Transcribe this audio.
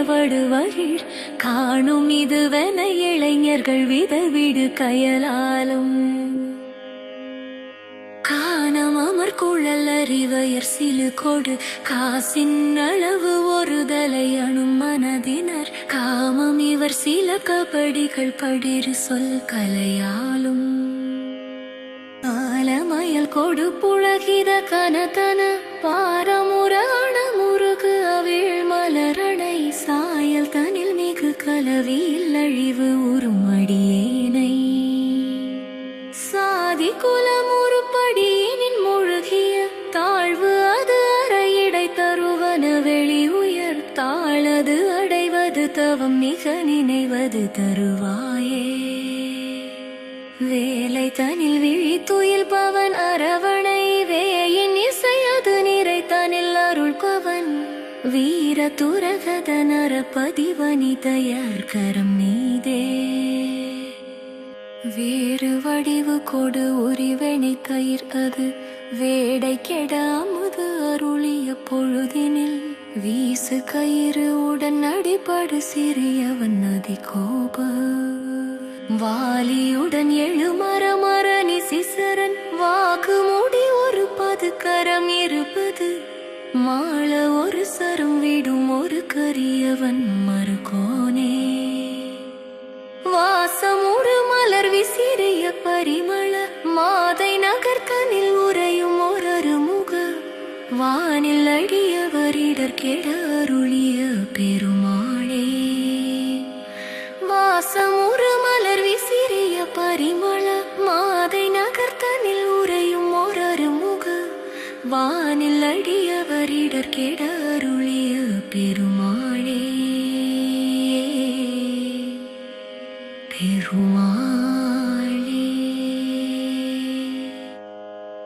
வடுவகிழ் காணும் இதுவென இளைஞர்கள் விதவிடு கயலாலும் காணம் அமர் குழல் அறிவையர் சிலு கொடு காசின் அளவு ஒரு தலை அணும் மனதினர் காமம் இவர் சில கபடிகள் படிரு சொல் கலையாலும் ஆலமயல் கொடு புழகித கனதன பாரமுராண முருகு அவிழ் மலரணை சாயல் தனில் மிகு கலவியில் அழிவு உருமடியேனை சாதி குலம் உருப்படியினின் முழுகிய தாழ்வு அது அறையிடை தருவன வெளி உயர் தாழது அடைவது தவம் மிக நினைவது தருவாயே வேலை தனில் விழி துயில் பவன் அரவணை வேயின் இசையது நிறை தனில் அருள் பவன் வீர துரகத நரபதி வனிதையர் கரம் மீதே வேறு வடிவு கொடு உரிவெணி கயிர் அது வேடை கெட அமுது அருளிய பொழுதினில் வீசு கயிறு உடன் அடிபடு சிறியவன் நதி கோப வாலியுடன் எழுமரமரணி சிசரன் வாக்கு மூடி ஒரு பது கரம் இருப்பது மாள ஒரு சரம் விடும் ஒரு கரியவன் மறுகோனே வாசமுறு மலர் விசிறிய பரிமள மாதை நகர்த்தனில் உறையும் ஒரு முக வானில் அடியவரிடர் கெட அருளிய பெருமாளே வாசமுறு மலர் விசிறிய பரிமள மாதை நகர்த்தனில் உறையும் ஒரு முக வானில் அடியவரிடர் கெட அருளிய பெருமாளே பெருமாள்